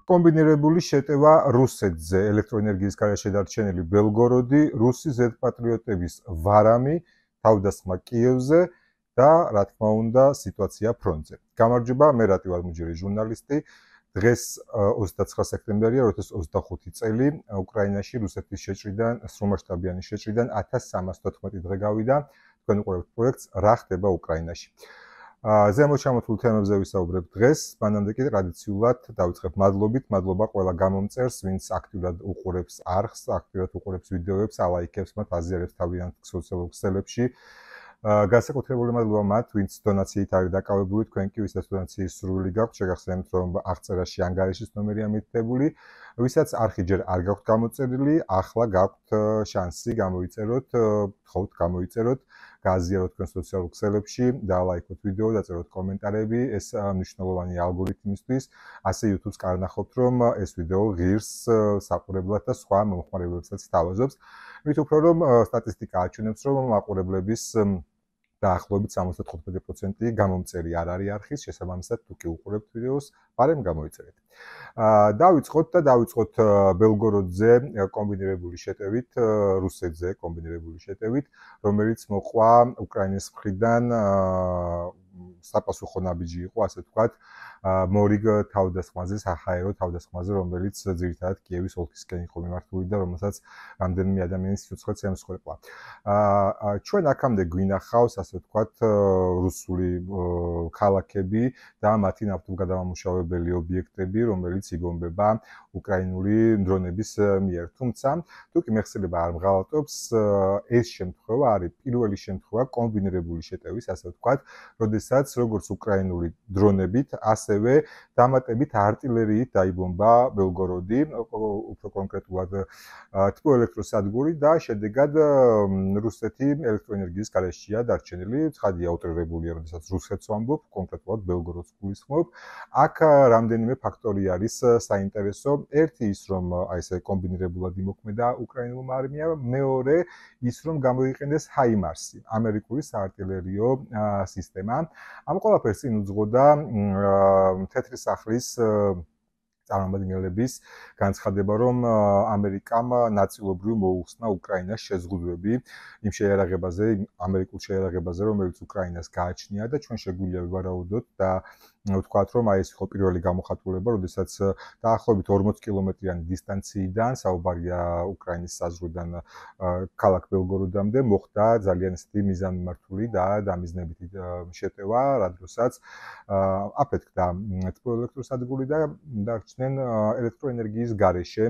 კომბინირებული შეტევა რუსეთზე, ელექტროენერგიის გარეშე დარჩენილი ბელგოროდი, რუსი ზედპატრიოტების ვარამი, თავდასხმა კიევზე და რა თქმა უნდა სიტუაცია ფრონტზე. გამარჯობა, მე რატი ვარ ჟურნალისტი. დღეს 29 სექტემბერია 2025 წელი, უკრაინაში რუსეთის შეჭრიდან, სრულმასშტაბიანი შეჭრიდან 1314 დღე გავიდა. თქვენ უყურებთ პროექტს რა ხდება უკრაინაში. ზემოთ ჩამოთვლილ თემებზე ვისაუბრებ დღეს, მანამდე კი ტრადიციულად დავიწყებ მადლობით, მადლობა ყველა გამომწერს, ვინც აქტიურად უყურებს არხს, აქტიურად უყურებს ვიდეოებს, ალაიქებს მათ, აზიარებს თავიანთ სოციალურ ქსელებში. განსაკუთრებული მადლობა მათ, ვინც დონაციით არის დაკავებული, თქვენ კი ვისაც დონაციის სურვილი გაქვთ, შეგახსენებთ, რომ აღწერაში ანგარიშის ნომერია მითითებული, ვისაც არხი ჯერ არ გაქვთ გამოწერილი, ახლა გაქვთ შანსი გამოიწეროთ, გთხოვთ გამოიწეროთ, გააზიაროთ თქვენ სოციალურ ქსელებში, დაალაიქოთ ვიდეო, დაწეროთ კომენტარები, ეს მნიშვნელოვანია ალგორითმისთვის, ასე YouTube-ს კარნახობთ, რომ ეს ვიდეო ღირს საყურებლად და სხვა მომხმარებლებსაც თავაზობს. მით უფრო რომ სტატისტიკა აჩვენებს, რომ მაყურებლების დაახლოებით 75% გამომწერი არ არის არხის, შესაბამისად თუ კი უყურებთ ვიდეოს, პარემ გამოიწერეთ. დავიწყოთ ბელგოროდზე კომბინირებული შეტევით, რუსეთზე კომბინირებული შეტევით, რომელიც მოყვა უკრაინის მხრიდან საპასუხო ნაბიჯი იყო, ასე ვთქვათ, მორიგ თავდასხმაზე, საჰაერო თავდასხმაზე, რომელიც ძირითადად კიევის ოლქისკენ იყო მიმართული და რომელსაც რამდენიმე ადამიანის სიცოცხლეც ემსხვერპლა. ჩვენ აქამდე გვინახავს, ასე ვთქვათ, რუსული ქალაქები და მათი ნავთობგადამამუშავებელი ობიექტები, რომელიც იგონბება უკრაინული დრონების მიერ. თუმცა, თუ კი მეხსიერება არ მღალატობს, ეს შემთხვევა არის პირველი შემთხვევა კომბინირებული შეტევის, ასე ვთქვათ, როდესაც როგორც უკრაინული დრონებით, ასევე დამატებით артиლერიით დაიბომბა ბელგოროდი, უფრო კონკრეტულად თბოელექტროსადგური და შედეგად რუსეთი ელექტროენერგიის გარეშეა დარჩენილი. ცხადია უტრირებულია, როდესაც რუსეთს ვამბობ, კონკრეტულად ბელგოროდს გულისხმობ. აქ რამდენიმე ფაქტორი არის საინტერესო. ერთი ის, რომ აი ესე კომბინირებულად იმოქმედა უკრაინულმა არმიამ, მეორე ის, რომ გამოიყენეს ჰაიმარსი, ამერიკული საარტილერიო სისტემა. ამ ყველაფერს წინ უძღოდა თეთრი სახლის წარმომადგენლების განცხადება, რომ ამერიკამ ნაწილობრივ მოუხსნა უკრაინას შეზღუდვები იმ შეიარაღებაზე, ამერიკულ შეიარაღებაზე, რომელიც უკრაინას გააჩნია და ჩვენ შეგვიძლია ვივარაუდოთ და ვთქვათ, რომ აი ეს იყო პირველი გამოხატულება, როდესაც დაახლოებით 40 კილომეტრიანი დისტანციიდან, საუბარია უკრაინის საზღვრიდან ქალაქ ბელგოროდამდე, მოხდა ძალიან ისეთი მიზანმიმართული და დამიზნებითი შეტევა, რა დროსაც აფეთქდა თბოელექტროსადგური და დარჩნენ ელექტროენერგიის გარეშე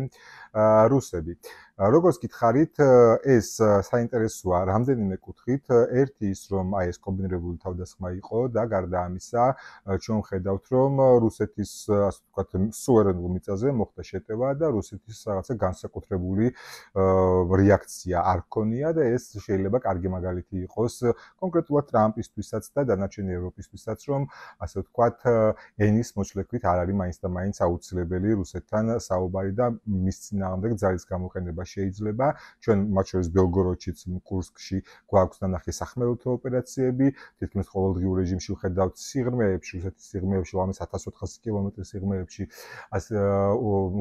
რუსები. როგორც გითხარით, ეს საინტერესოა რამდენიმე კუთხით. ერთი ის, რომ აი ეს კომბინირებული თავდასხმა იყო და გარდა ამისა, ჩვენ ხედავთ, რომ რუსეთის, ასე ვთქვათ, სუვერენულ მიწაზე მოხდა შეტევა და რუსეთის რაღაცა განსაკუთრებული რეაქცია არ ჰქონია და ეს შეიძლება კარგი მაგალითი იყოს კონკრეტულად ტრამპისთვისაც და დანარჩენი ევროპისთვისაც, რომ ასე ვთქვათ, ენის მოჩლექვით არ არის მაინც და მაინც აუცილებელი რუსეთთან საუბარი და მის წინააღმდეგ ძალის გამოყენება შეიძლება. ჩვენ მათ შორის ბელგოროდშიც, კურსკში გვაქვს ნანახი სახმელეთო ოპერაციები, თითქმის ყოველდღიურ რეჟიმში ვხედავთ სიღრმეებში, რუსეთის სიღრმეებში, ლამის 1400 კილომეტრის სიღრმეებში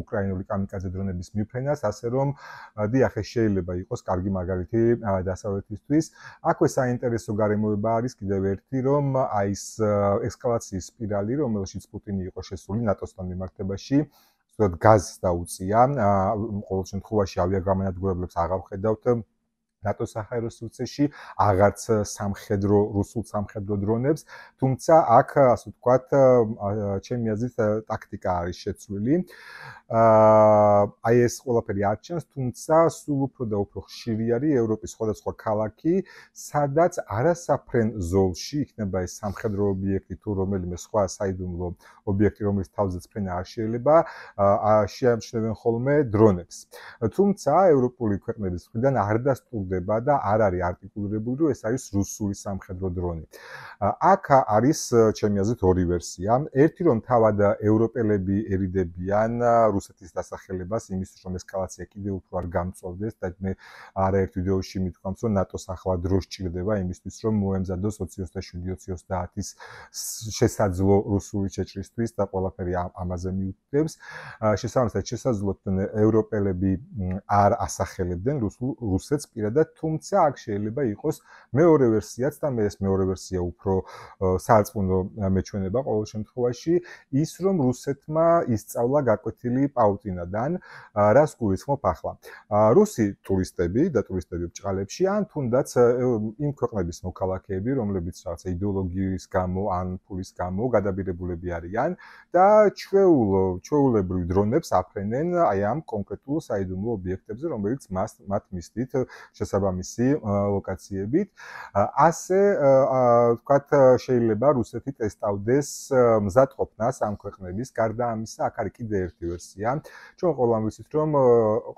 უკრაინული კამიკაძე დრონების მიფრენას, ასე რომ დიახ, ეს შეიძლება იყოს კარგი მაგალითი დასავლეთისთვის. აქვე საინტერესო გარემოება არის კიდევ ერთი, რომ აი ეს ესკალაციის სპირალი, რომელშიც პუტინი იყო შესული ნატოსთან მიმართებაში, სწორედ გაზს დაუწია. ყოველ შემთხვევაში ავიაგამანადგურებლებს აღარ ვხედავთ ნატოს საჰაერო სივრცეში, აღარც რუსულ სამხედრო დრონებს, თუმცა აქ, ასე ვთქვათ, ჩემი აზრით ტაქტიკა არის შეცვლილი. აი ეს ყველაფერი არ ჩანს, თუმცა სულ უფრო და უფრო ხშირი არის ევროპის სხვადასხვა ქალაქი, სადაც არასაფრენ ზოლში იქნება ეს სამხედრო ობიექტი თუ რომელიმე სხვა საიდუმლო ობიექტი, რომელიც თავზეც ფრენა არ შეიძლება, შეამჩნევენ ხოლმე დრონებს. თუმცა ევროპული ქვეყნების მხრიდან არ დასტურდება გვხვდება და არ არის არტიკულირებული, რომ ეს არის რუსული სამხედრო დრონი. აქ არის ჩემი აზრით ორი ვერსია. ერთი რომ თავად ევროპელები ერიდებიან რუსეთის დასახელებას იმისთვის, რომ ესკალაცია კიდევ უფრო არ გამწვავდეს და მე არაერთ ვიდეოში მithქვამს, რომ ნატოს ახლა დრო სჭირდება იმისთვის, რომ მოემზადოს 27-2030-ის შესაძლო რუსული შეჭრისთვის და ყველაფერი ამაზე მიუთითებს. შესაბამისად, შესაძლოა ევროპელები არ ასახელებდნენ რუსეთს პირადად, თუმცა აქ შეიძლება იყოს მეორე ვერსიაც და მე ეს მეორე ვერსია უფრო საარწმუნო მეჩვენება ყოველ შემთხვევაში, ის რომ რუსეთმა ისწავლა გაკვეთილი პაუტინადან, რას გულისხმობ ახლა. რუსი ტურისტები და ტურისტები ბჭყალებში ან თუნდაც იმ ქვეყნების მოქალაქეები, რომლებიც რაღაცა იდეოლოგიის გამო ან ფულის გამო გადაბირებულები არიან და ჩვეულებრივ დრონებს აფრენენ აი ამ კონკრეტულ საიდუმლო ობიექტებზე, რომელიც მათ მისდით შესაბამისი ლოკაციებით. ასე ვთქვათ, შეიძლება რუსეთი ტესტავდეს მზადყოფნას ამ ქვეყნების. გარდა ამისა, აქ არის კიდე ერთი ვერსია. ჩვენ ყველამ ვიცით, რომ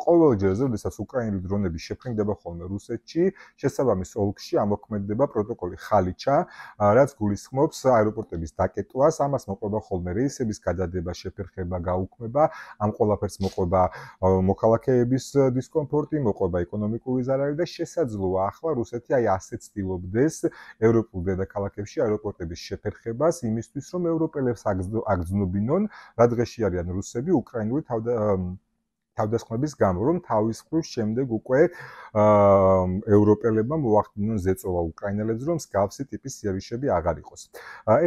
ყოველჯერზე, როდესაც უკრაინული დრონები შეფრინდება ხოლმე რუსეთში, შესაბამის ოლქში ამოქმედდება პროტოკოლი ხალიჩა, რაც გულისხმობს აეროპორტების დაკეტვას, ამას მოყვება ხოლმე რეისების გადადება, შეფერხება, გაუქმება, ამ ყველაფერს მოყვება მოქალაქეების დისკომფორტი, მოყვება ეკონომიკური ზარალი და შესაძლოა ახლა რუსეთი აი ასე ცდილობდეს ევროპულ დედაქალაქებში აეროპორტების შეფერხებას იმისთვის, რომ ევროპელებს აგზნობინონ, რა დღეში არიან რუსები უკრაინული თავდასხმების გამო, რომ თავის მხრივ შემდეგ უკვე ევროპელებმა მოახდინონ ზეწოლა უკრაინელებს, რომ მსგავსი ტიპის იარიშები აღარ იყოს.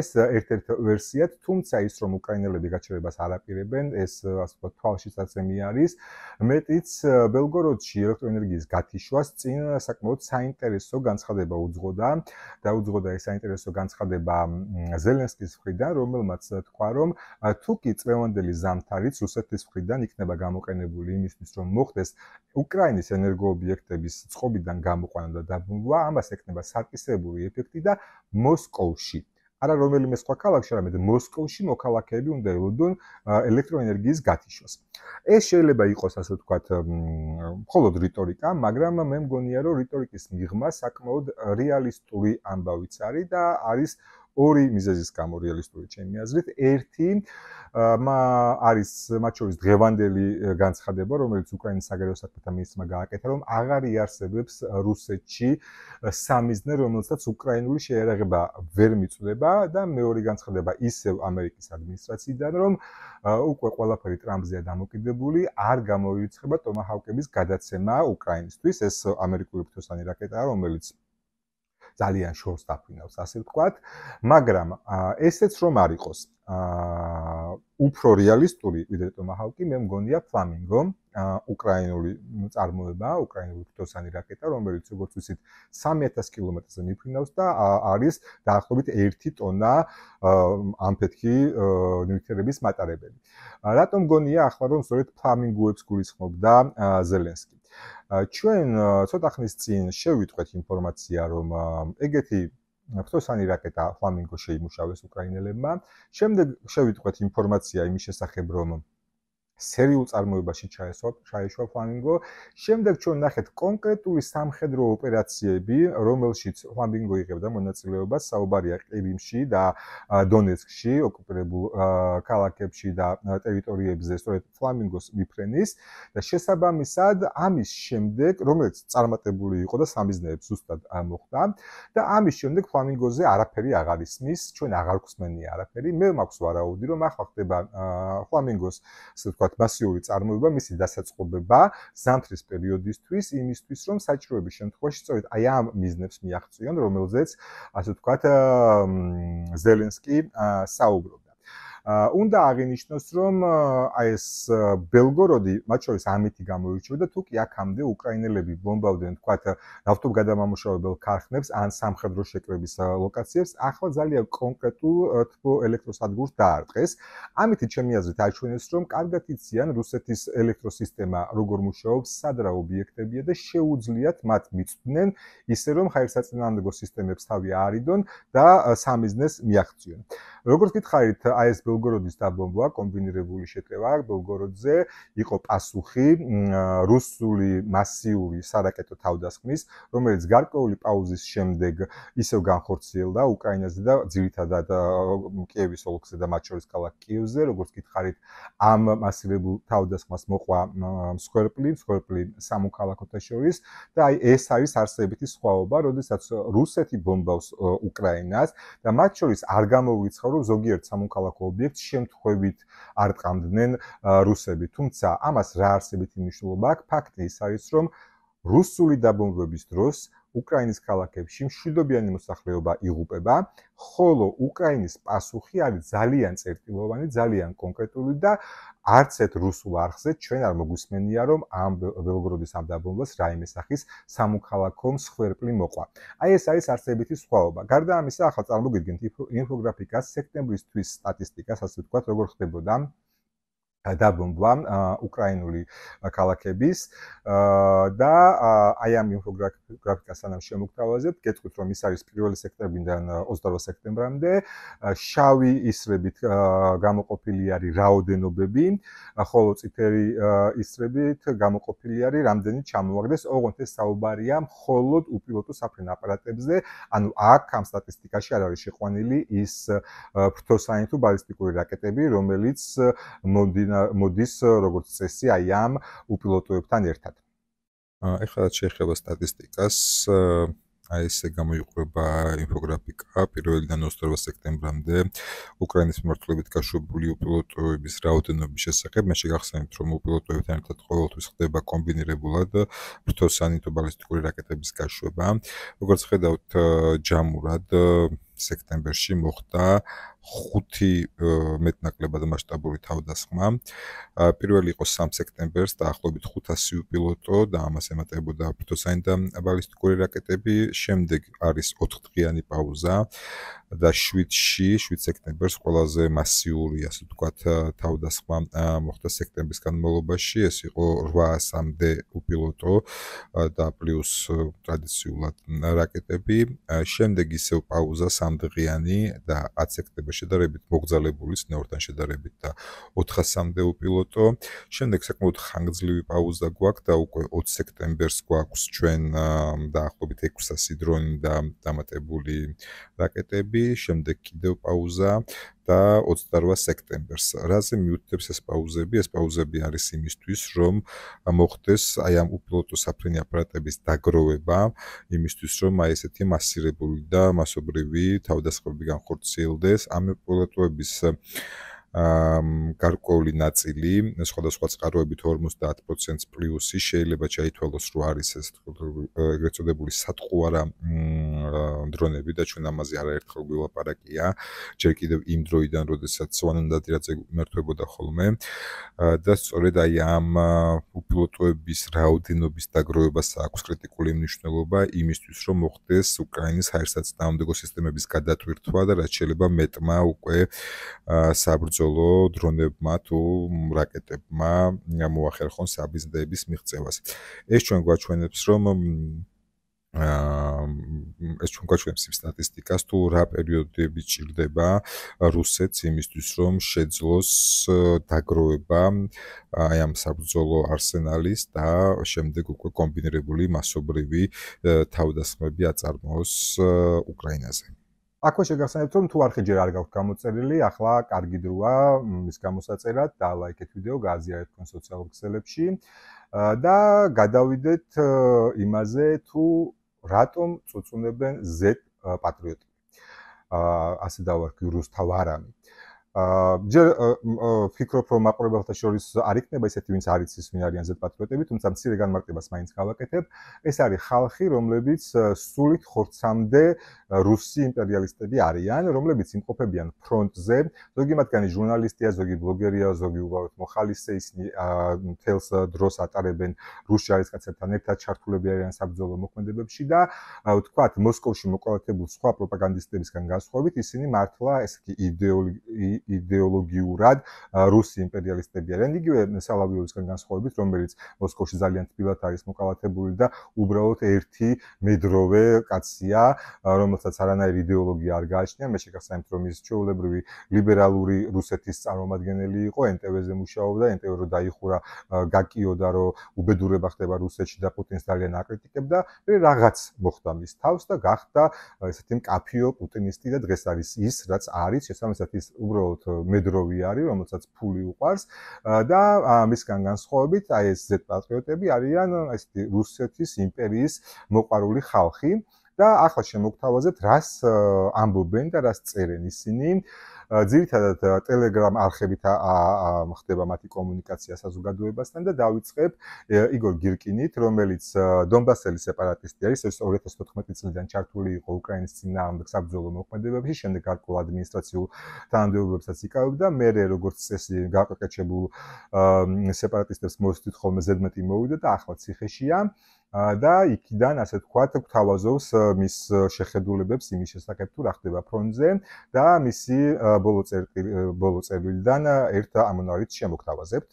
ეს ერთ-ერთი ვერსია, თუმცა ის რომ უკრაინელები გაჩერებას არ აპირებენ, ეს ასე ვთქვათ, თვალშისაცემი არის. მეტიც ბელგოროდში ელექტროენერგიის გათიშვას წინ საკმაოდ საინტერესო განცხადება უძღოდა და უძღოდა ეს საინტერესო განცხადება ზელენსკის მხრიდან, რომელმაც თქვა, რომ თუ კი წლევანდელი ზამთარიც რუსეთის მხრიდან იქნება გამოყენებული იმისთვის, რომ მოხდეს უკრაინის ენერგოობიექტების წყობიდან გამოყვანა და დაბომბვა, ამას ექნება სარკისებური ეფექტი და მოსკოვში. არა რომელიმე სხვა ქალაქში, არამედ მოსკოვში მოქალაქეები უნდა ელოდონ ელექტროენერგიის გათიშვას. ეს შეიძლება იყოს, ასე ვთქვათ, მხოლოდ რიტორიკა, მაგრამ მე მგონია, რომ რიტორიკის მიღმა საკმაოდ რეალისტური ამბავიც არის და არის ორი მიზეზის გამო რეალისტური ჩემი აზრით. ერთი არის მათ შორის დღევანდელი განცხადება, რომელიც უკრაინის საგარეო საქმეთა მინისტრმა გააკეთა, რომ აღარ იარსებებს რუსეთში სამიზნე, რომელსაც უკრაინული შეიარაღება ვერ მიწვდება და მეორე განცხადება ისევ ამერიკის ადმინისტრაციიდან, რომ უკვე ყველაფერი ტრამპზეა დამოკიდებული, არ გამოირიცხება ტომაჰავკების გადაცემა უკრაინისთვის. ეს ამერიკული ფრთოსანი რაკეტაა, რომელიც ძალიან შორს დაფრინავს, ასე ვთქვათ, მაგრამ ესეც რომ არ იყოს უფრო რეალისტური ვიდრე ტომაჰავკი, მე მგონია ფლამინგო, უკრაინული წარმოება, უკრაინული ფრთოსანი რაკეტა, რომელიც როგორც ვიცით 3000 კილომეტრზე მიფრინავს და არის დაახლოებით 1 ტონა ამფეთქი ნივთიერების მატარებელი. რატომ მგონია ახლა რომ სწორედ ფლამინგოებს გულისხმობდა ზელენსკი? ჩვენ ცოტა ხნის წინ შევიტყვეთ ინფორმაცია, რომ ეგეთი ფრთოსანი რაკეტა ფლამინგო შეიმუშავეს უკრაინელებმა. შემდეგ შევიტყვეთ ინფორმაცია იმის შესახებ, რომ სერიულ წარმოებაში ჩაეშვა ფლამინგო. შემდეგ ჩვენ ნახეთ კონკრეტული სამხედრო ოპერაციები, რომელშიც ფლამინგო იღებდა მონაწილეობას, საუბარია ყირიმში და დონეცკში, ოკუპირებულ ქალაქებში და ტერიტორიებზე, სწორედ ფლამინგოს მიფრენის და შესაბამისად ამის შემდეგ, რომელიც წარმატებული იყო და სამიზნეებს ზუსტად მოხდა და ამის შემდეგ ფლამინგოზე არაფერი აღარ ისმის, ჩვენ აღარ გვსმენია არაფერი. მე მაქვს ვარაუდი, რომ ახლა ხდება ფლამინგოს, ასე ვთქვათ, მასიური წარმოება, მისი დასაწყობება ზამთრის პერიოდისთვის, იმისთვის, რომ საჭიროების შემთხვევაში სწორედ აი ამ მიზნებს მიაღწიონ, რომელზეც, ასე ვთქვათ, ზელენსკი საუბრობდა. უნდა აღინიშნოს, რომ აი ეს ბელგოროდი, მათ შორის ამითი გამოირჩეოდა, თუ კი აქამდე უკრაინელები ბომბავდნენ, თქვათ, ნავთობგადამამუშავებელ ქარხნებს ან სამხედრო შეკრების ლოკაციებს, ახლა ძალიან კონკრეტულ თბო ელექტროსადგურს დაარტყეს. ამითი ჩემი აზრით აჩვენეს, რომ კარგად იციან რუსეთის ელექტროსისტემა როგორ მუშაობს, სად რა ობიექტებია და შეუძლიათ მათ მიწვდნენ, ისე რომ ხაერსაწინააღმდეგო სისტემებს თავი აარიდონ და სამიზნეს მიაღწიონ. როგორც გითხარით, აი ეს ბელგოროდის დაბომბვა, კომბინირებული შეტევა ბელგოროდზე იყო პასუხი რუსული მასიური სარაკეტო თავდასხმის, რომელიც გარკვეული პაუზის შემდეგ ისევ განხორციელდა უკრაინაზე და ძირითადად კიევის ოლქზე და მათ შორის ქალაქ კიევზე, როგორც გითხარით, ამ მასირებულ თავდასხმას მოყვა მსხვერპლი სამოქალაქოთა შორის და აი ეს არის არსებითი სხვაობა, როდესაც რუსეთი ბომბავს უკრაინას და მათ შორის არ გამოგვიცხა, რომ ზოგიერთ სამოქალაქო ობიექტს შემთხვევით არ ტყამდნენ რუსები. თუმცა ამას რა არსებითი მნიშვნელობა აქვს? ფაქტი ის არის, რომ რუსული დაბომბვების დროს უკრაინის ქალაქებში მშვიდობიანი მოსახლეობა იღუპება, ხოლო უკრაინის პასუხი არის ძალიან წერტილოვანი, ძალიან კონკრეტული და არც ერთ რუსულ არხზე ჩვენ არ მოგვისმენია, რომ ამ ბელგოროდის ამ დაბომბვას რაიმე სახის სამოქალაქო მსხვერპლი მოყვა. აი ეს არის არსებითი სხვაობა. გარდა ამისა, ახლა წარმოგიდგენთ ინფოგრაფიკას, სექტემბრისთვის სტატისტიკას, ასე ვთქვათ, როგორ ხდებოდა დაბომბვა უკრაინული ქალაქების და აი ამ ინფოგრაფიკას სანამ შემოგთავაზებთ, გეტყვით, რომ ის არის 1 სექტემბრიდან 28 სექტემბრამდე, შავი ისრებით გამოყოფილი არის რაოდენობები, ხოლო წითელი ისრებით გამოყოფილი არის რამდენი ჩამოაგდეს, ოღონდ ეს საუბარია მხოლოდ უპილოტო საფრენ აპარატებზე, ანუ აქ ამ სტატისტიკაში არ არის შეყვანილი ის ფრთოსაინთო ბალისტიკური რაკეტები, რომელიც მოდის როგორც წესი აი ამ უპილოტოებთან ერთად. ეხლა რაც შეეხება სტატისტიკას, აი ესე გამოიყურება ინფოგრაფიკა 1-დან 28 სექტემბრამდე უკრაინის მიმართულებით გაშვებული უპილოტოების რაოდენობის შესახებ. მე შეგახსენებთ, რომ უპილოტოებთან ერთად ყოველთვის ხდება კომბინირებულად ფრთოსაინთო ბალისტიკური რაკეტების გაშვება. როგორც ხედავთ, ჯამურად სექტემბერში მოხდა 5 მეტნაკლებად მასშტაბური თავდასხმა. პირველი იყო 3 სექტემბერს დაახლოებით 500 უპილოტო და ამას ემატებოდა ფრთოსაინთა ბალისტიკური რაკეტები. შემდეგ არის 4 დღიანი პაუზა და 7 სექტემბერს ყველაზე მასიური, ასე ვთქვათ, თავდასხმა მოხდა სექტემბრის განმავლობაში. ეს იყო 800-მდე უპილოტო და პლუს ტრადიციულად რაკეტები. შემდეგ ისევ პაუზა 3 დღიანი და 10 სექტემბერს შედარებით მოგზალებული სნეორთან შედარებით და 400-მდე უპილოტო. შემდეგ საკმაოდ ხანგრძლივი პაუზა გვაქვს და უკვე 20 სექტემბერს გვაქვს ჩვენ დაახლოებით 600 დრონი და დამატებული რაკეტები. შემდეგ კიდევ პაუზა და 28 სექტემბერს. რაზე მიუთითებს ეს პაუზები? ეს პაუზები არის იმისთვის, რომ მოხდეს აი ამ უპილოტო საფრენი აპარატების დაგროვება, იმისთვის, რომ აი ესეთი მასირებული და მასობრივი თავდასხმები განხორციელდეს. ამ უპილოტოების გარკვეული ნაწილი, სხვადასხვა წყაროებით 50% პლუსი შეიძლება ჩაითვალოს, რომ არის ეს ეგრეთ წოდებული სატყუარა დრონები და ჩვენ ამაზე არაერთხელ ვილაპარაკია, ჯერ კიდევ იმ დროიდან, როდესაც სვანანდადირაძე მერთვებოდა ხოლმე და სწორედ აი ამ უპილოტოების რაოდენობის დაგროვებას აქვს კრიტიკული მნიშვნელობა იმისთვის, რომ მოხდეს უკრაინის ჰაერსაწინააღმდეგო სისტემების გადატვირთვა და რაც შეიძლება მეტმა უკვე საბრძოლო დრონებმა თუ რაკეტებმა მოახერხონ საბიზნესების მიღწევას. ეს ჩვენ გვაჩვენებს, რომ ეს ჩვენ გვაჩვენებს იმ სტატისტიკას, თუ რა პერიოდები ჭირდება რუსეთს იმისთვის, რომ შეძლოს დაგროვება აი ამ საბრძოლო არსენალის და შემდეგ უკვე კომბინირებული მასობრივი თავდასხმები აწარმოოს უკრაინაზე. აქვე შეგახსენებთ, რომ თუ არხი ჯერ არ გაქვთ გამოწერილი, ახლა კარგი დროა მის გამოსაწერად და ლაიქეთ ვიდეო, გააზიარეთ თქვენ სოციალურ ქსელებში და გადავიდეთ იმაზე, თუ რატომ წუწუნებენ Z პატრიოტები. ასე დავარქვი რუსთავარამი. ჯერ ვფიქრობ, რომ მაყურებელთა შორის არ იქნება ისეთი, ვინც არ იცის ვინ არიან Z პატრიოტები, თუმცა მცირე განმარტებას მაინც გავაკეთებ. ეს არის ხალხი, რომლებიც სულით ხორცამდე რუსი იმპერიალისტები არიან, რომლებიც იმყოფებიან ფრონტზე. ზოგი მათგანი ჟურნალისტია, ზოგი ბლოგერია, ზოგი უბრალოდ მოხალისე, ისინი მთელს დროს ატარებენ რუს ჯარისკაცებთან ერთად, ჩართულები არიან საბრძოლო მოქმედებებში და ვთქვათ, მოსკოვში მოყოლათებულ სხვა პროპაგანდისტებისგან განსხვავებით, ისინი მართლა ესე იგი იდეოლოგიურად რუსი იმპერიალისტები არიან. იგივე სალავიოვისგან განსხვავებით, რომელიც მოსკოვში ძალიან თბილად არის მოკალათებული და უბრალოდ ერთი მედროვე კაცია, რომელსაც არანაირი იდეოლოგია არ გააჩნია. მე შეგახსენებთ, რომ ის ჩვეულებრივი ლიბერალური რუსეთის წარმომადგენელი იყო, NTV-ზე მუშაობდა, NTV რო დაიხურა, გაკიოდა, რომ უბედურება ხდება რუსეთში და პუტინს ძალიან აკრიტიკებდა. მე რაღაც მოხდა მის თავს და გახდა ესეთი მკაფიო პუტინისტი და დღეს არის ის, რაც არის, შესაბამისად ის უბრალოდ მედროვი არის, რომელსაც ფული უყვარს და მისგან განსხვავებით, აი ეს Z-პატრიოტები არიან ესეთი რუსეთის იმპერიის მოყვარული ხალხი და ახლა შემოგთავაზებთ, რას ამბობენ და რას წერენ ისინი. ძირითადად Telegram არხებით ხდება მათი კომუნიკაცია საზოგადოებასთან და დავიწყებ იგორ გირკინით, რომელიც დონბასელი სეპარატისტი არის, ეს 2014 წლიდან ჩართული იყო უკრაინის წინააღმდეგ საბრძოლო მოქმედებებში, შემდეგ გარკვეულ ადმინისტრაციულ თანამდებობებსაც იკავებდა. მერე როგორც წესი გაყეჩებულ სეპარატისტებს მოსდით ხოლმე ზედმეტი მოვიდა და ახლა ციხეშია. და იქიდან, ასე ვთქვათ, გვთავაზობს მის შეხედულებებს იმის შესახებ, თუ რა ხდება ფრონტზე და მისი ბოლო წერილიდან ერთ ამონარით შემოგთავაზებთ.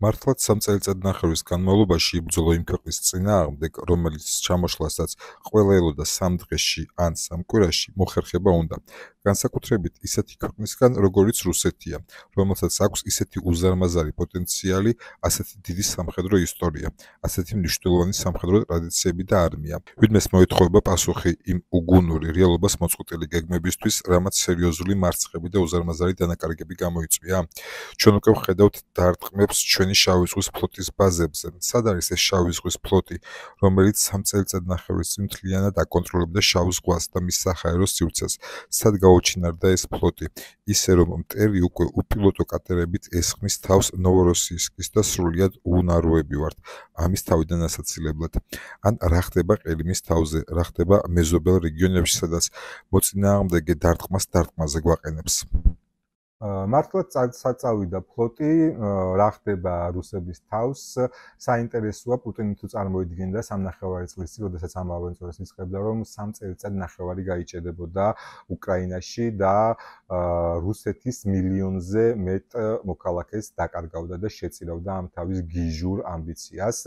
მართლაც 3 წელიწადნახევრის განმავლობაში იბრძოლა იმ ქვეყნის წინააღმდეგ, რომელიც ჩამოშლასაც ყველა ელოდა 3 დღეში ან 3 კვირაში მოხერხება უნდა. განსაკუთრებით ისეთი ქვეყნისგან, როგორიც რუსეთია, რომელსაც აქვს ისეთი უზარმაზარი პოტენციალი, ასეთი დიდი სამხედრო ისტორია, ასეთი მნიშვნელოვანი სამხედრო ტრადიციები და არმია. ვინმეს მოეთხოვება პასუხი იმ უგუნური რეალობას მოწყვეტილი გეგმებისთვის, რამაც სერიოზული მარცხები და უზარმაზარი დანაკარგები გამოიწვია. ჩვენ უკვე ვხედავთ დარტყმებს ჩვენი შავი ზღვის ფლოტის ბაზებზე. სად არის ეს შავი ზღვის ფლოტი, რომელიც 3 წელიწადნახევრის წინ მთლიანად აკონტროლებდა შავ ზღვას და მის საჰაერო სივრცეს? სად გაუჩინარდა ეს ფლოტი? ისე რომ მტერი უკვე უპილოტო კატერებით ესხმის თავს ნოვოროსიისკის და სრულიად უნაროები ვართ ამის თავიდან ასაცილებლად. ან რა ხდება ყირიმის თავზე, რა ხდება მეზობელ რეგიონებში, სადაც მოწინააღმდეგე დარტყმაზე გვაყენებს? მართლაც საწავიდა ფლოტი, რა ხდება რუსების თავს, საინტერესოა პუტინი თუ წარმოიდგენდა 3.5 წლის წინ, როდესაც ამავე წელს იწყებდა, რომ 3 წელიწადნახევარი გაიჭედებოდა უკრაინაში და რუსეთის მილიონზე მეტ მოქალაქეს დაკარგავდა და შეწირავდა ამ თავის გიჟურ ამბიციას.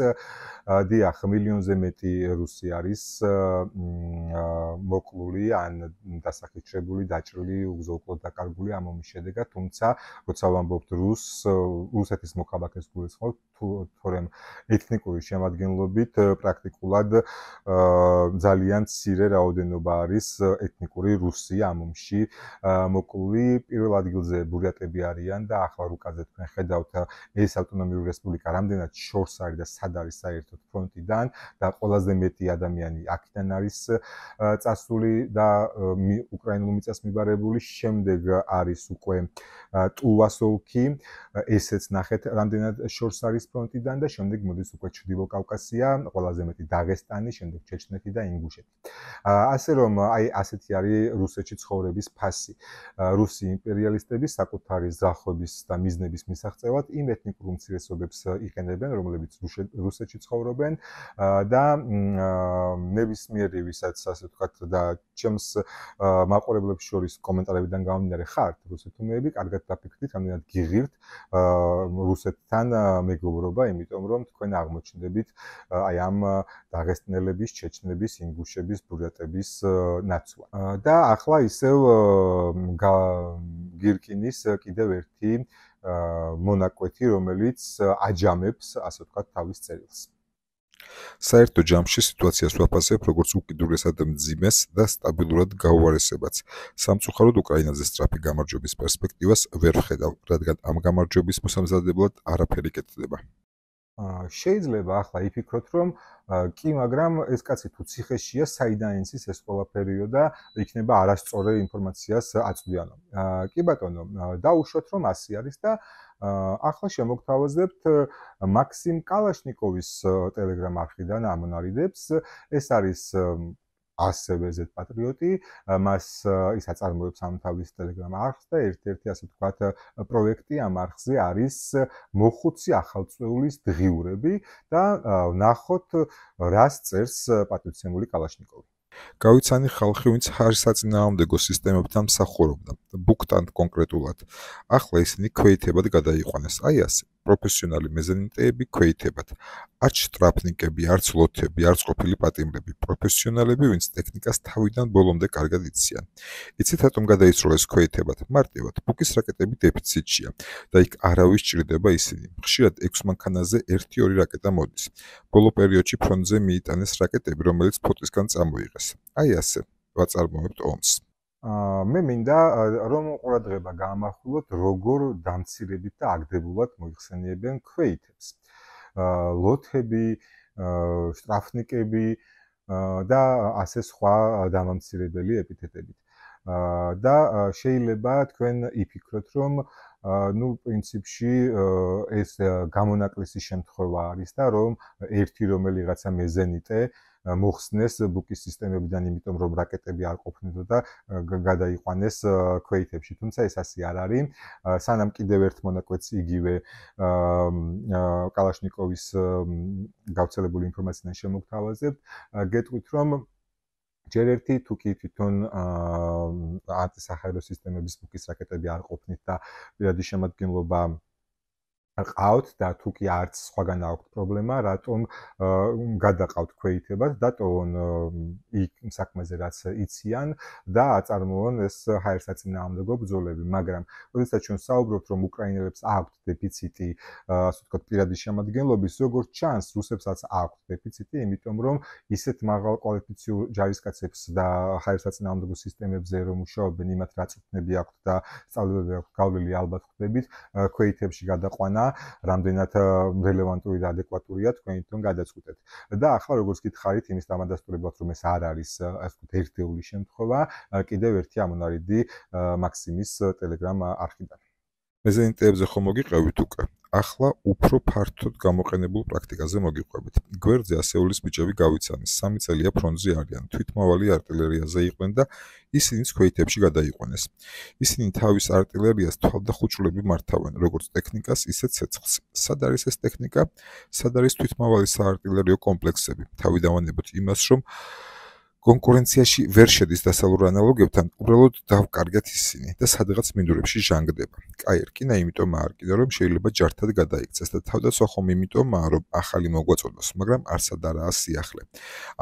დიახ, მილიონზე მეტი რუსი არის მოკლული ან დასახიჩრებული, დაჭრილი, უგზო-უკვლოდ დაკარგული ამ ომის შედეგად. თუმცა, როცა ვამბობთ რუსეთის მოქალაქეს გულისხმობთ, თორემ ეთნიკური შემადგენლობით პრაქტიკულად ძალიან მცირე რაოდენობა არის ეთნიკური რუსი ამ ომში მოკლული. პირველ ადგილზე ბურიატები არიან და ახლა რუკაზე თქვენ ხედავთ ეს ავტონომიური რესპუბლიკა რამდენად შორს არის და სად არის საერთოდ ფრონტიდან და ყველაზე მეტი ადამიანი აქედან არის წასული და უკრაინულ მიწას მიბარებული. შემდეგ არის უკვე ტუვას ოლქი, ესეც ნახეთ რამდენად შორს არის ფრონტიდან და შემდეგ მოდის უკვე ჩრდილო კავკასია, ყველაზე მეტი დაღესტანი, შემდეგ ჩეჩნეთი და ინგუშეთი. ასე რომ აი ასეთი არის რუსეთში ცხოვრების ფასი. რუსი იმპერიალისტები საკუთარი ზრახვების და მიზნების მისაღწევად იმ ეთნიკურ უმცირესობებს იყენებენ, რომლებიც რუსეთში ცხოვრობენ და ნებისმიერი ვისაც ასე ვთქვათ და ჩემს მაყურებლებს შორის კომენტარებიდან გამომდინარე ხართ რუსეთუმეები, კარგად დაფიქრდით, რამდენად გიღირთ რუსეთთან მეგობრობა, იმიტომ რომ თქვენ აღმოჩნდებით აი ამ დაღესტნელების, ჩეჩნების, ინგუშების, ბურიატების ნაცვლად. და ახლა ისევ გირკინის კიდევ ერთი მონაკვეთი, რომელიც აჯამებს, ასე ვთქვათ, თავის წერილს. საერთო ჯამში სიტუაციას ვაფასებ როგორც უკიდურესად მძიმეს და სტაბილურად გაუარესებაც. სამწუხაროდ უკრაინაზე სწრაფი გამარჯვების პერსპექტივას ვერ ვხედავ, რადგან ამ გამარჯვების მოსამზადებლად არაფერი კეთდება. შეიძლება ახლა იფიქროთ, რომ კი, მაგრამ ეს კაცი თუ ციხეშია, საიდან იცის ეს ყველაფერიო და იქნება არასწორი ინფორმაციას აწვდიანო. კი ბატონო, დაუშვათ რომ ასე არის და ახლა შემოგთავაზებთ მაქსიმ კალაშნიკოვის Telegram არხიდან ამონარიდებს. ეს არის ასევე Z-პატრიოტი, მას ის აწარმოებს ამ თავის Telegram არხს და ერთ-ერთი ასე ვთქვათ პროექტი ამ არხზე არის მოხუცი ახალწვეულის დღიურები და ვნახოთ რას წერს პატივცემული კალაშნიკოვი. გავიცანი ხალხი, ვინც საწინააღმდეგო სისტემებთან მსახურობდა, ბუქთან კონკრეტულად. ახლა ისინი ქვეითებად გადაიყვანეს. აი ასე, პროფესიონალი მეზენიტეები ქვეითებად. არც შტრაფნიკები, არც ლოთები, არც ყოფილი პატიმრები, პროფესიონალები, ვინც ტექნიკას თავიდან ბოლომდე კარგად იციან. იცით რატომ გადაისროლეს ქვეითებად? მარტივად, ბუკის რაკეტები დეფიციტშია და იქ არავის ჭირდება ისინი. ხშირად 6 მანქანაზე 1-2 რაკეტა მოდის. ბოლო პერიოდში ფრონტზე მიიტანეს რაკეტები, რომელიც ფოტისგან წამოიღეს. აი ასე, ვაწარმოებთ ომს. მე მინდა რომ ყურადღება გაამახვილოთ, როგორ დამცირებით და აგდებულად მოიხსენიებენ ქვეითებს. ლოთები, შტრაფნიკები და ასე სხვა დამამცირებელი ეპითეტებით. და შეიძლება თქვენ იფიქროთ, რომ პრინციპში ეს გამონაკლისის შემთხვევა არის და რომ ერთი რომელიღაცა მეზენიტე მოხსნეს ბუკის სისტემებიდან, იმიტომ რომ რაკეტები არ ყოფნიდა და გადაიყვანეს ქვეითებში. თუმცა ეს ასე არ არის. სანამ კიდევ ერთ მონაკვეთს იგივე კალაშნიკოვის გავრცელებული ინფორმაციიდან შემოგთავაზებთ, გეტყვით, რომ ჯერ ერთი თუ კი თვითონ ანტისაჰაერო სისტემების ბუკის რაკეტები არ ყოფნით და პირადი შემადგენლობა ყავთ და თუ კი არც სხვაგან აქვთ პრობლემა, რატომ გადაყავთ ქვეითებას და ტოვონ იქ საქმეზე რაც იციან და აწარმოონ ეს ჰაერსაწინააღმდეგო ბრძოლები. მაგრამ როდესაც ჩვენ საუბრობთ, რომ უკრაინელებს აქვთ დეფიციტი, ასე ვთქვათ, პირადი შემადგენლობის, როგორც ჩანს, რუსებსაც აქვთ დეფიციტი, იმიტომ რომ ისეთ მაღალკვალიფიციურ ჯარისკაცებს და ჰაერსაწინააღმდეგო სისტემებზე რომ მუშაობენ, იმათ რა წვრთნები აქვთ და სწავლებები აქვთ გავლილი, ალბათ ხვდებით, ქვეითებში გადაყვანა რამდენად რელევანტური და ადეკვატურია თქვენი თვითონ გადაწყვეტეთ. და ახლა როგორც გითხარით, იმის დამადასტურებლად, რომ ეს არ არის, ასე ვთქვათ, ერთეული შემთხვევა, კიდევ ერთი ამონარიდი მაქსიმის ტელეგრამ არხიდან. მეზენიტეებზე ხომ მოგიყევით უკვე? ახლა უფრო ფართოდ გამოყენებულ პრაქტიკაზე მოგიყვებით. გვერდზე ასეულის ბიჭები გავიცანეს, 3 წელია ფრონტზე არიან, თვითმავალი артиლერიაზე იყვნენ და ისინიც ქვეითებში გადაიყვანეს. ისინი თავის артиლერიას თვალდახუჭლები მართავენ, როგორც ტექნიკას, ისე ცეცხლს. სად არის ეს ტექნიკა? სად არის თვითმავალი საარტილერიო კომპლექსები? თავიდანვანებოთ იმას, რომ კონკურენციაში ვერ შედის დასავლურ ანალოგებთან, უბრალოდ დავკარგეთ ისინი და სადღაც მინდვრებში ჟანგდება. კაი, რკინა იმიტომაა არკიდა, რომ შეიძლება ჯართად გადაიქცეს და თავდაცვა ხომ იმიტომაა, რომ ახალი მოგვაწოდოს, მაგრამ არსად არაა სიახლე.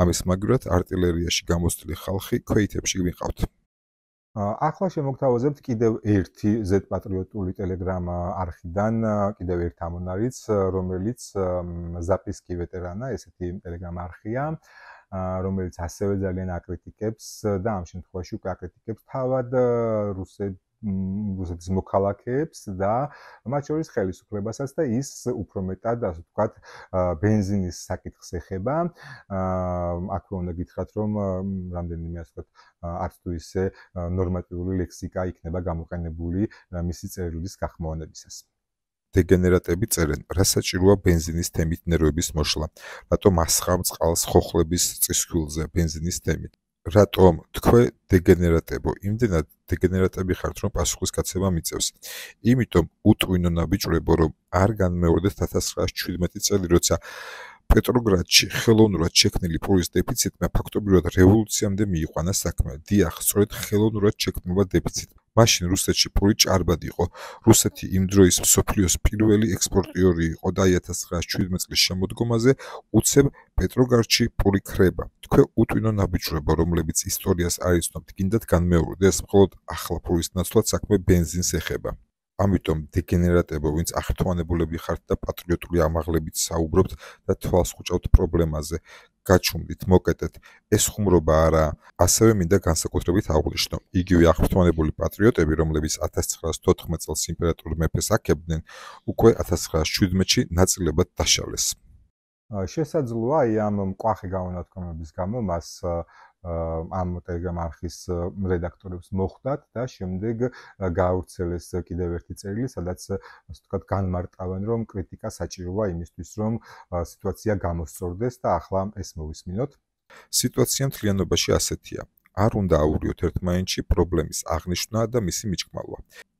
ამის მაგივრად артиლერიაში გამოცდილი ხალხი ქვეითებში მიყავთ. ახლა შემოგთავაზებთ კიდევ ერთი Z-პატრიოტული ტელეგრამ არხიდან, კიდევ ერთ ამონარიდს, რომელიც ზაპისკი ვეტერანა, ესეთი ტელეგრამ არხია, რომელიც ასევე ძალიან აკრიტიკებს და ამ შემთხვევაში უკვე აკრიტიკებს თავად რუსეთის მოქალაქეებს და მათ შორის ხელისუფლებასაც და ის უფრო მეტად, ასე ვთქვათ, ბენზინის საკითხს ეხება. აქვე უნდა გითხრათ, რომ რამდენიმე, ასე ვთქვათ, არც თუ ისე ნორმატიული ლექსიკა იქნება გამოყენებული მისი წერილის გახმოვანებისას. დეგენერატები წერენ, რა საჭიროა ბენზინის თემით ნერვების მოშლა, რატომ ასხამ წყალს ხოხლების წისქვილზე ბენზინის თემით. რატომ თქვენ დეგენერატებო, იმდენად დეგენერატები ხართ, რომ პასუხისგაცემა მიწევს. იმიტომ უტვინო ნაბიჯრებო, რომ არ განმეორდეთ 1917 წელი, როცა პეტროგრადში ხელოვნურად შექმნილი პურის დეფიციტმა ფაქტობრივად რევოლუციამდე მიიყვანა საქმე. დიახ, სწორედ ხელოვნურად შექმნილმა დეფიციტმა. მაშინ რუსეთში პური ჭარბად იყო. რუსეთი იმ დროის მსოფლიოს პირველი ექსპორტიორი იყო და 1917 წლის შემოდგომაზე უცებ პეტროგრადში პური ქრება. თქვენ უტვინო ნაბიჯრებო, რომლებიც ისტორიას არ იცნობთ, გინდათ განმეორდეს, მხოლოდ ახლა პურის ნაცვლად საქმე ბენზინს ეხება. ამიტომ დეგენერატებო, ვინც აღთვალებულები ხართ და პატრიოტული ამაღლებით საუბრობთ და თვალს ხუჭავთ პრობლემაზე, გაჩუმდით, მოკეტეთ, ეს ხუმრობა არა, ასევე მინდა განსაკუთრებით აღვნიშნო. იგივე აღთვალებული პატრიოტები, რომლებიც 1914 წელს იმპერატორ მეფეს აქებდნენ, უკვე 1917-ში ნაწილებად დაშალეს. შესაძლოა აი ამ მკვახე განათქმების გამო მას ამ ტელეგრამ არხის რედაქტორებს მოხვდათ და შემდეგ გაავრცელეს კიდევ ერთი წერილი, სადაც ასე ვთქვათ განმარტავენ, რომ კრიტიკა საჭიროა იმისთვის, რომ სიტუაცია გამოსწორდეს და ახლა ეს მოვისმინოთ. სიტუაცია მთლიანობაში ასეთია. არ უნდა აურიოთ ერთმანეთში პრობლემის აღნიშვნა და მისი მიჭკმალვა.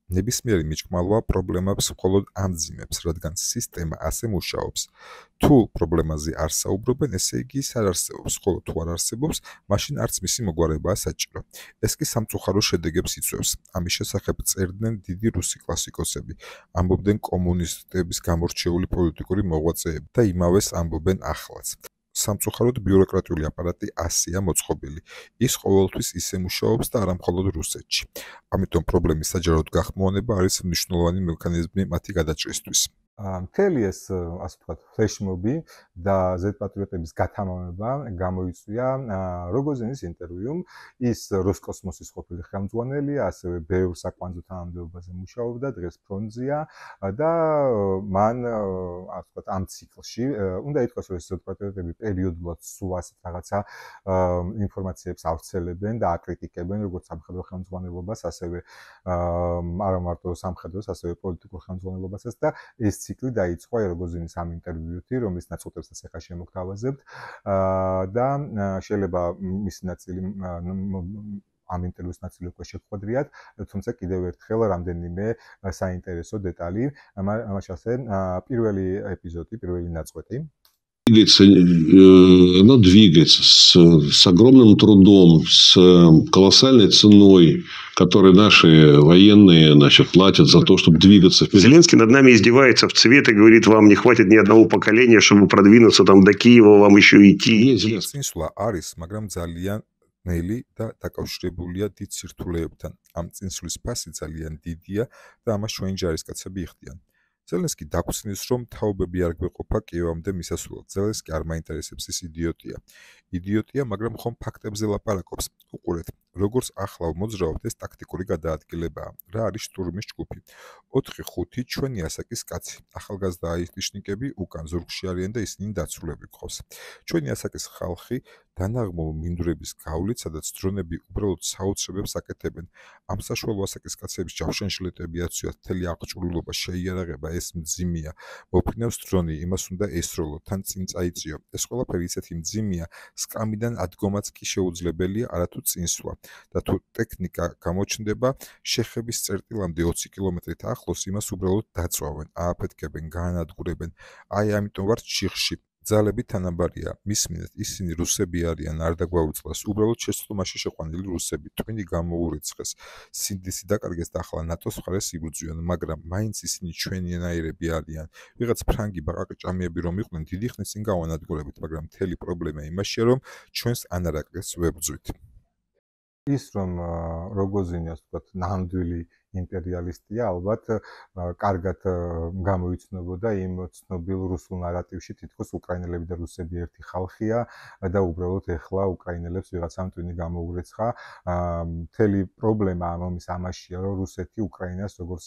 ნებისმიერი მიჭკმალვა პრობლემებს მხოლოდ ამძიმებს, რადგან სისტემა ასე მუშაობს. თუ პრობლემაზე არ საუბრობენ, ესე იგი ის არ არსებობს, ხოლო თუ არ არსებობს, მაშინ არც მისი მოგვარებაა საჭირო. ეს კი სამწუხარო შედეგებს იწვევს. ამის შესახებ წერდნენ დიდი რუსი კლასიკოსები, ამბობდნენ კომუნისტების გამორჩეული პოლიტიკური მოღვაწეები და იმავეს ამბობენ ახლაც. სამწუხაროდ ბიუროკრატიული აპარატი ასეა მოწყობილი. ის ყოველთვის ისე მუშაობს და არა მხოლოდ რუსეთში. ამიტომ პრობლემის საჯაროდ გახმოვანება არის მნიშვნელოვანი მექანიზმი მათი გადაჭრისთვის. მთელი ეს, ასე ვთქვათ, ფლეშმობი და ზედპატრიოტების გათამამება გამოიწვია როგოზინის ინტერვიუმ. ის როსკოსმოსის ყოფილი ხელმძღვანელია, ასევე ბევრ საკვანძო თანამდებობაზე მუშაობდა, დღეს ფრონტზეა და მან, ასე ვთქვათ, ამ ციკლში უნდა ითქვას, რომ ეს ზედპატრიოტები პერიოდულად სულ ასეთ რაღაცა ინფორმაციებს ავრცელებენ და აკრიტიკებენ როგორც სამხედრო ხელმძღვანელობას, ასევე არა მარტო სამხედროს, ასევე პოლიტიკურ ხელმძღვანელობასაც და ეს ციკლი დაიწყო როგოზინის ამ ინტერვიუთი, რომლის ნაწყვეტებსაც ახლა შემოგთავაზებთ და შეიძლება მისი ნაწილი ამ ინტერვიუს ნაწილი უკვე შეგხვედრიათ, თუმცა კიდევ ერთხელ რამდენიმე საინტერესო დეტალი. ამაშასე პირველი ეპიზოდი, პირველი ნაწყვეტი. Оно двигается с огромным трудом, с колоссальной ценой, которую наши военные, значит, платят за то, чтобы двигаться вперед. Зеленский над нами издевается в цвет и говорит, вам не хватит ни одного поколения, чтобы продвинуться там до Киева, вам еще идти. Цинсула არის, მაგრამ ძალიან ნელი და დაკავშირებულია დიდ სირთულეებთან. ამ წინსulis ფასი ძალიან დიდია და ამას ჩვენი ჯარისკაცები იხდიან. ზელენსკი დაგვცნის, რომ თაობები არ გვეყოფა კიევამდე მისასვლელად. ზელენსკი არ მაინტერესებს ის იდიოტია. იდიოტია, მაგრამ ხომ ფაქტებზე ლაპარაკობს. უყურეთ, როგორც ახლა მოძრაობთ, ეს ტაქტიკური გადაადგილებაა. რა არის შტურმის ჯგუფი? 4-5 ჩვენი ასაკის კაცი. ახალგაზრდა აიშნიკები უკან ზურგში არიან და ისინი დაცულები გყავს. ჩვენი ასაკის ხალხი დანაღმულ მინდვრების გავლით, სადაც დრონები უბრალოდ საოცრებებს აკეთებენ. ამ საშუალო ასაკის კაცების ჯავშანშლეტები აცვიათ, მთელი აღჭურვილობა შეიარაღება, ეს მძიმეა. მოფრინავს დრონი, იმას უნდა ესროლო, თან წინ წაიწიო. ეს ყველაფერი ისეთი მძიმეა, სკამიდან ადგომაც კი შეუძლებელია, არათუ წინსვლა. და თუ ტექნიკა გამოჩნდება, შეხების წერტილამდე 20 კილომეტრით ახლოს იმას უბრალოდ დაწვავენ, ააფეთქებენ, გაანადგურებენ. აი ამიტომ ვარ ჩიხში. ძალები თანაბარია. მისმინეთ, ისინი რუსები არიან, არ დაგვაუწყლას. უბრალოდ შეცდომაში შეყვანილი რუსები, ტვინი გამოურიცხეს. სინდისი დაკარგეს და ახლა ნატოს მხარეს იბრძვიან, მაგრამ მაინც ისინი ჩვენიანაირები არიან. ვიღაც ფრანგი ბაყაყი ჭამიები რომ იყვნენ, დიდი ხნის წინ გავანადგურებით, მაგრამ მთელი პრობლემა იმაშია, რომ ჩვენს ანარაკეს ვებრძვით. ის რომ როგოზინი, ასე ვთქვათ, ნამდვილი იმპერიალისტია, ალბათ კარგად გამოიცნობოდა იმ ცნობილ რუსულ ნარატივში, თითქოს უკრაინელები და რუსები ერთი ხალხია და უბრალოდ ეხლა უკრაინელებს ვიღაცამ ტვინი გამოურეცხა. მთელი პრობლემა ამის ამაშია, რომ რუსეთი უკრაინას როგორც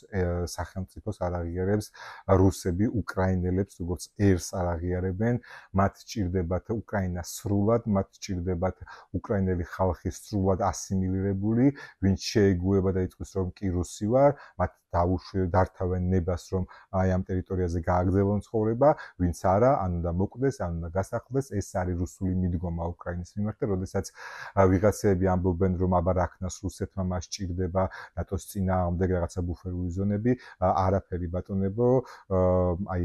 სახელმწიფოს არ აღიარებს, რუსები უკრაინელებს როგორც ერს არ აღიარებენ, მათ სჭირდებათ უკრაინა სრულად, მათ სჭირდებათ უკრაინელი ხალხი სრულად ასიმილირებული, ვინც შეეგუება და იტყვის, რომ კი რუსი ვარ, მათ დავართავენ ნებას, რომ აი ამ ტერიტორიაზე გააგრძელონ ცხოვრება, ვინც არა, ან უნდა მოკვდეს, ან უნდა გასახლდეს, ეს არის რუსული მიდგომა უკრაინის მიმართ, როდესაც ვიღაცები ამბობენ, რომ აბა რაქნას რუსეთმა მას სჭირდება, ნატოს წინააღმდეგ რაღაცა ბუფერული ზონები, არაფერი ბატონებო, აი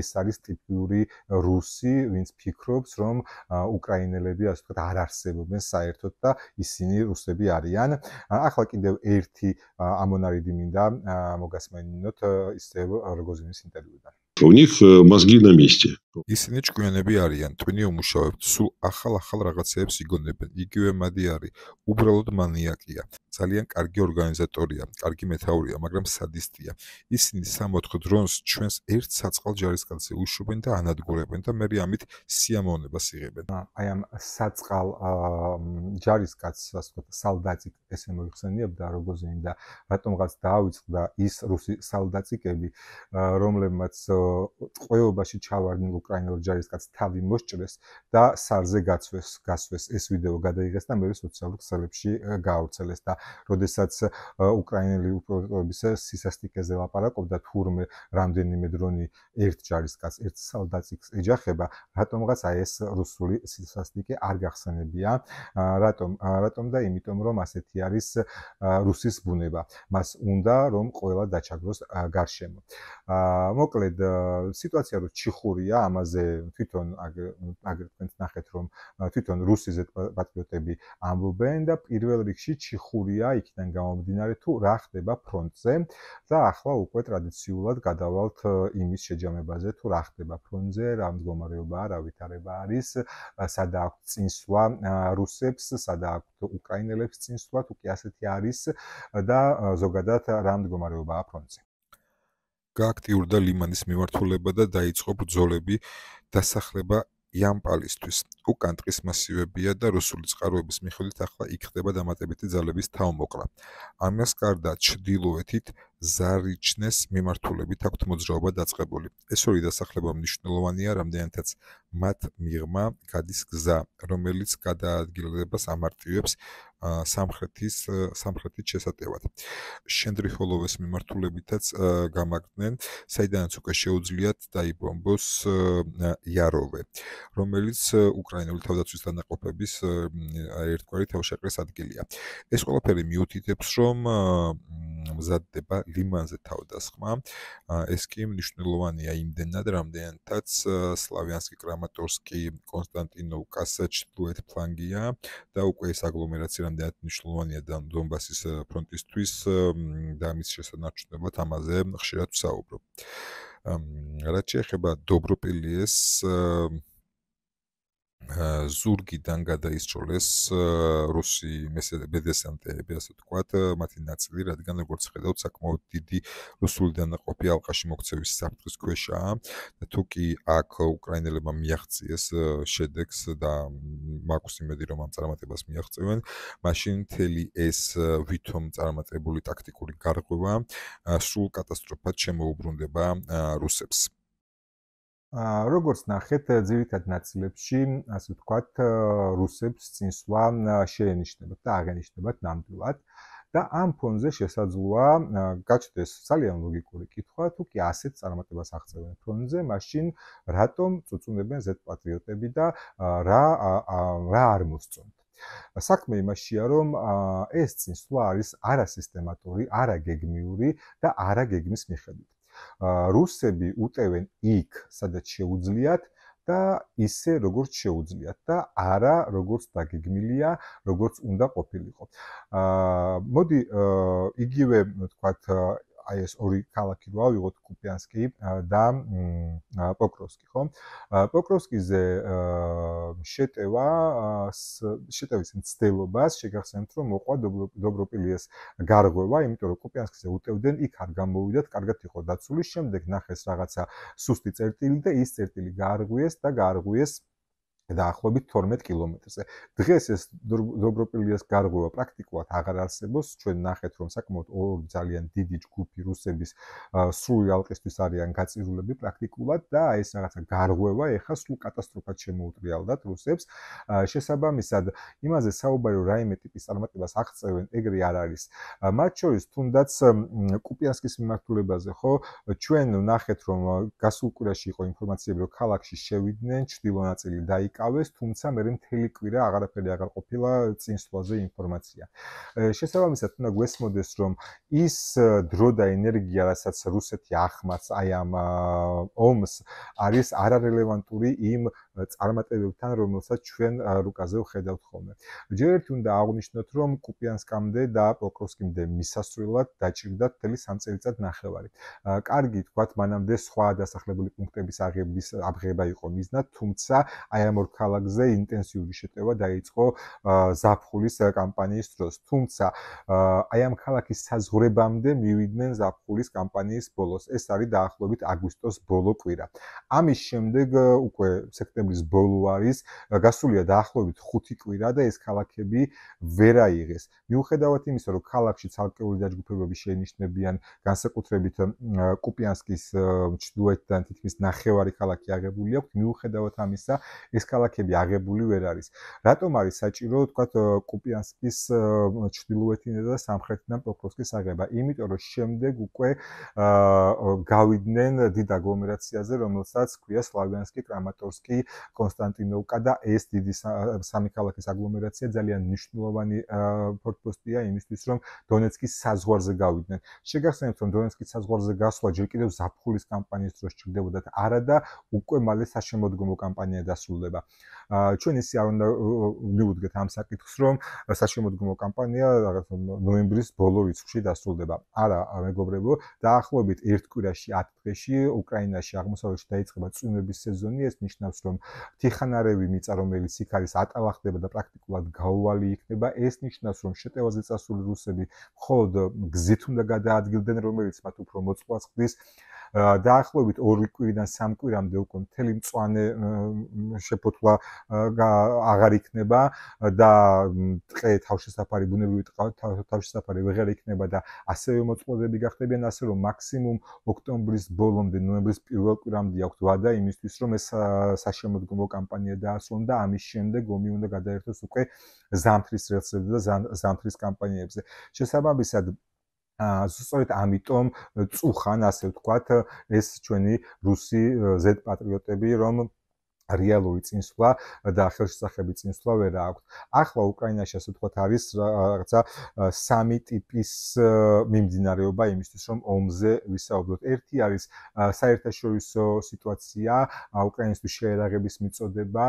ეს არის ტიპიური რუსი, ვინც ფიქრობს, რომ უკრაინელები, ასე ვთქვათ, არ არსებობენ საერთოდ და ისინი რუსები არიან. ახლა კიდევ ერთი ამონარიდი მინდა მოგასმენინოთ ისევ როგოზინის ინტერვიუდან. У них мозги на месте. ისინი ჭკვიანები არიან, ტვინი უმუშავებთ, სულ ახალ რაღაცეებს იგონებენ. იგივე მადი არის, უბრალოდ მანიაკია. ძალიან კარგი ორგანიზატორია, კარგი მეთაურია, მაგრამ სადისტია. ისინი 60 დრონს ჩვენს ერთ საწყალ ჯარისკაცზე უშვებენ და ანადგურებენ და მე ამით სიამოვნებას იღებენ. აი ამ საწყალ ჯარისკაცს, ასე ვთქვათ, სალდატიკ ესე მოიხსენიებდა როგოზინი და რატომღაც დაავიწყდა ის რუსი სალდატიკები, რომლებმაც ტყვეობაში ჩავარდნილ უკრაინელ ჯარისკაცს თავი მოსჭრეს და სარზე გასვეს ეს ვიდეო გადაიღეს და მეორე სოციალურ ქსელებში გაავრცელეს და როდესაც უკრაინელი უპროტოტების სისასტიკეზე ლაპარაკობდა თურმე რამდენიმე დრონი ერთ ჯარისკაცს ერთ სალდატს ეჯახება რატომღაც აი ეს რუსული სისასტიკე არ გახსენებია რატომ და იმიტომ რომ ასეთი არის რუსის ბუნება მას უნდა რომ ყველა დაჩაგროს გარშემო მოკლედ სიტუაცია რო ჩიხურია ამაზე თვითონ აგერ თქვენს ნახეთ რომ თვითონ რუსი ზედპატრიოტები ამბობენ და პირველ რიგში ჩიხურია იქიდან გამომდინარე თუ რა ხდება ფრონტზე და ახლა უკვე ტრადიციულად გადავალთ იმის შეჯამებაზე თუ რა ხდება ფრონტზე რა მდგომარეობაა რა ვითარება არის სადა აქვს წინსვლა რუსებს სადა აქვს უკრაინელებს წინსვლა თუ კი ასეთი არის და ზოგადად რა მდგომარეობაა ფრონტზე გააქტიურდა ლიმანის მიმართულება და დაიწყო ბრძოლები დასახლება იამპალისთვის. უკან ტყის მასივებია და რუსული წყაროების მიხედვით ახლა იქ ხდება დამატებითი ძალების თავმოყრა. ამას გარდა ჩრდილოეთით ზარიჩნეს მიმართულებით აქვთ მოძრაობა დაწყებული. ეს ორი დასახლება მნიშვნელოვანია, რამდენადაც მათ მიღმა გადის გზა, რომელიც გადაადგილებას ამარტივებს სამხრეთით შესატევად. შენდრიხოლოვეს მიმართულებითაც გამაგდნენ, საიდანაც უკვე შეუძლიათ დაიბომბოს იაროვე, რომელიც უკრაინული თავდაცვის დანაყოფების ერთგვარი თავშეყრის ადგილია. ეს ყველაფერი მიუთითებს, რომ მზადდება ლიმანზე თავდასხმა. ეს კი მნიშვნელოვანია იმდენად, რამდენადაც სლავიანსკი, კრამატორსკი, კონსტანტინოვკას ჩრდილოეთ ფლანგია და უკვე ეს აგლომერაცია რამდენად მნიშვნელოვანია დონბასის ფრონტისთვის და მის შესანარჩუნებლად ამაზე ხშირად ვსაუბრობ. რაც შეეხება დობროპილიეს ზურგიდან გადაისროლეს რუსი ბედესანტეები, ასე ვთქვათ, მათი ნაწილი, რადგან როგორც ხედავთ, საკმაოდ დიდი რუსული დანაყოფი ალყაში მოქცევის საფრთხის ქვეშაა და თუ კი აქ უკრაინელებმა მიაღწიეს შედეგს და მაქვს იმედი, რომ ამ წარმატებას მიაღწევენ, მაშინ მთელი ეს ვითომ წარმატებული ტაქტიკური გარღვევა სრულ კატასტროფად შემოუბრუნდება რუსებს. როგორც ნახეთ, ძირითად ნაწილებში, ასე ვთქვათ, რუსებს წინსვლა შეენიშნებათ და აღენიშნებათ ნამდვილად და ამ ფონზე შესაძლოა გაჩნდეს ძალიან ლოგიკური კითხვა, თუ კი ასეთ წარმატებას აღწევენ ფრონტზე, მაშინ რატომ წუწუნებენ ზედპატრიოტები და რა არ მოსწონთ. საქმე იმაშია, რომ ეს წინსვლა არის არასისტემატური, არაგეგმიური და არაგეგმის მიხედვით. რუსები უტევენ იქ, სადაც შეუძლიათ და ისე როგორც შეუძლიათ და არა როგორც დაგეგმილია, როგორც უნდა ყოფილიყო. მოდი იგივე ვთქვათ აი ეს ორი ქალაქი რო ავიღოთ კუპიანსკი და პოკროვსკი, ხო? პოკროვსკიზე შეტევის მცდელობას შეგახსენებთ, რომ მოყვა დობროპილიეს გარღვევა, იმიტომ რომ კუპიანსკზე უტევდნენ, იქ არ გამოვიდათ, კარგად იყო დაცული, შემდეგ ნახეს რაღაცა სუსტი წერტილი და ის წერტილი გაარღვიეს და გაარღვიეს დაახლოებით 12 კილომეტრზე. დღეს ეს დობროპილიეს გარღვევა პრაქტიკულად აღარ არსებობს. ჩვენ ნახეთ, რომ საკმაოდ ორი ძალიან დიდი ჯგუფი რუსების სრული ალყისთვის არიან გაწირულები პრაქტიკულად და ეს რაღაცა გარღვევა ეხლა სრულ კატასტროფად შემოუტრიალდათ რუსებს. შესაბამისად, იმაზე საუბარი რომ რაიმე ტიპის წარმატებას აღწევენ, ეგრე არ არის. მათ შორის თუნდაც კუპიანსკის მიმართულებაზე, ხო, ჩვენ ნახეთ, რომ გასულ კვირაში იყო ინფორმაციები, რომ ქალაქში შევიდნენ, ჩრდილო ნაწილი დაიკავეს, თუმცა მე მთელი კვირა აღარაფერი აღარ ყოფილა წინსვლაზე ინფორმაცია. შესაბამისად, უნდა გვესმოდეს, რომ ის დრო და ენერგია, რასაც რუსეთი ახმარს აი ამ ომს, არის არარელევანტური იმ წარმატებებთან, რომელსაც ჩვენ რუკაზე ვხედავთ ხოლმე. ჯერ ერთი უნდა აღვნიშნოთ, რომ კუპიანსკამდე და პოკროვსკიმდე მისასვლელად დაჭირდა მთელი 3 წელიწად ნახევარი. კარგი, თქვათ, მანამდე სხვა დასახლებული პუნქტების აღება იყო მიზნად, თუმცა აი ამ ორ ქალაქზე ინტენსიური შეტევა დაიწყო ზაფხულის კამპანიის დროს. თუმცა აი ამ ქალაქის საზღვრებამდე მივიდნენ ზაფხულის კამპანიის ბოლოს. ეს არის დაახლოებით აგვისტოს ბოლო კვირა. ამის შემდეგ უკვე სექტემბრის სექტემბრის ბოლო არის, გასულია დაახლოებით 5 კვირა და ეს ქალაქები ვერ აიღეს. მიუხედავად იმისა, რომ ქალაქში ცალკეული დაჯგუფებები შეინიშნებიან, განსაკუთრებით კუპიანსკის ჩრდილოეთიდან თითქმის ნახევარი ქალაქი აღებული აქვს, მიუხედავად ამისა, ეს ქალაქები აღებული ვერ არის. რატომ არის საჭირო, თქვათ, კუპიანსკის ჩრდილოეთიდან და სამხრეთიდან პოკროვსკის აღება? იმიტომ რომ შემდეგ უკვე გავიდნენ დიდ აგლომერაციაზე, რომელსაც ჰქვია სლავიანსკი, კრამატორსკი, კონსტანტინოვკა და ეს დიდი სამი ქალაქის აგლომერაცია ძალიან მნიშვნელოვანი ფორტპოსტია იმისთვის, რომ დონეცკის საზღვარზე გავიდნენ. შეგახსენებთ, რომ დონეცკის საზღვარზე გასვლა ჯერ კიდევ ზაფხულის კამპანიის დროს ჭირდებოდათ, არა და უკვე მალე საშემოდგომო კამპანია დასრულდება. ჩვენ ისე არ უნდა მივუდგეთ ამ საკითხს, რომ საშემოდგომო კამპანია ნოემბრის ბოლო რიცხვში დასრულდება. არა, მეგობრებო, დაახლოებით 1 კვირაში 10 დღეში უკრაინაში აღმოსავლეთში დაიწყება წვიმების სეზონი. ეს ნიშნავს, რომ თიხანარევი მიწა, რომელიც იქ არის, ატალახდება და პრაქტიკულად გაუვალი იქნება. ეს ნიშნავს, რომ შეტევაზე წასული რუსები მხოლოდ გზით უნდა გადაადგილდნენ, რომელიც მათ უფრო მოწყვლას ხდის. დაახლოებით 2 კვირიდან 3 კვირამდე უკვე მთელი მწვანე შეფოთვა აღარ იქნება და ტყე თავშესაფარი, ბუნებრივი თავშესაფარი ვეღარ იქნება და ასევე მოწყვლადები გახდებიან, ასე რომ მაქსიმუმ ოქტომბრის ბოლომდე, ნოემბრის პირველ კვირამდე აქვს ვადა იმისთვის, რომ ეს საშემოდგომო კამპანია დაასრულონ და ამის შემდეგ ომი უნდა გადაერთოს უკვე ზამთრის რელსებზე და ზამთრის კამპანიებზე. შესაბამისად, სწორედ ამიტომ წუხან, ასე ვთქვათ, ეს ჩვენი რუსი Z პატრიოტები, რომ რეალური წინსვლა და ხელშესახები წინსვლა ვერ აქვს. ახლა უკრაინაში, ასე ვთქვათ, არის რაღაცა 3 ტიპის მიმდინარეობა იმისთვის, რომ ომზე ვისაუბროთ. ერთი არის საერთაშორისო სიტუაცია, უკრაინისთვის შეერაღების მიწოდება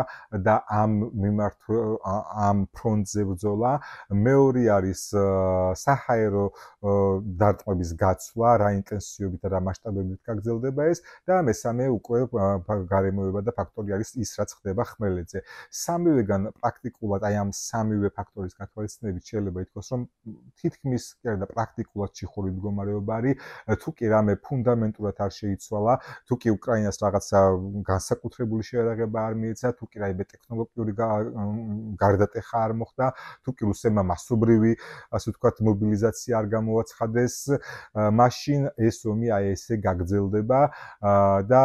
და ამ ფრონტზე ბრძოლა. მეორე არის საჰაერო დარტყმების გაცვლა, რა ინტენსივობით და რა მასშტაბებით გაგრძელდება ეს და მესამე უკვე გარემოება და ფაქტორი არის ის, რაც ხდება ხმელეთზე. სამივეგან პრაქტიკულად აი ამ სამივე ფაქტორის გათვალისწინებით შეიძლება ითქვას, რომ თითქმის კი არა და პრაქტიკულად ჩიხური მდგომარეობა არის, თუ კი რამე ფუნდამენტურად არ შეიცვალა, თუ კი უკრაინას რაღაცა განსაკუთრებული შეერაღება არ მიეცა, თუ კი რაიმე ტექნოლოგიური გარდატეხა არ მოხდა, თუ კი რუსებმა მასობრივი, ასე ვთქვათ, მობილიზაცია არ გამოაცხადეს, მაშინ ეს ომი აი ესე გაგრძელდება და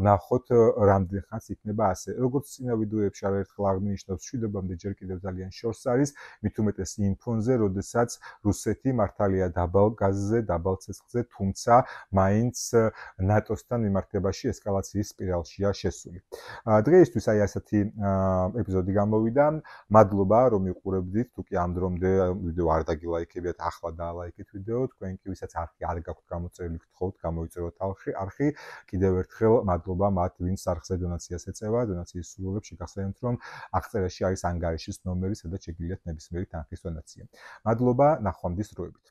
ნახოთ რამდენ ხანს იქნება ასე. როგორც წინა ვიდეოებში არაერთხელ აღნიშნავს, მშვიდობამდე ჯერ კიდევ ძალიან შორს არის, მით უმეტეს იმ ფონზე, როდესაც რუსეთი მართალია დაბალ გაზზე, დაბალ ცეცხლზე, თუმცა მაინც ნატოსთან მიმართებაში ესკალაციის სპირალშია შესული. დღეისთვის აი ასეთი ეპიზოდი გამოვიდა. მადლობა, რომ იყურებდით. თუ კი ამ დრომდე ვიდეო არ დაგილაიქებიათ, ახლა დაალაიქეთ ვიდეო. თქვენ კი ვისაც არხი არ გაქვთ გამოწერილი, გთხოვთ გამოიწეროთ არხი. კიდევ ერთხელ მადლობა მათ, ვინც არხზე დონაციას ეწევა. დონაციის სრულობებს შეგახსენებთ, რომ აღწერაში არის ანგარიშის ნომერი, სადაც შეგიძლიათ ნებისმიერი თანხის დონაცია. მადლობა, ნახვამდის დროებით.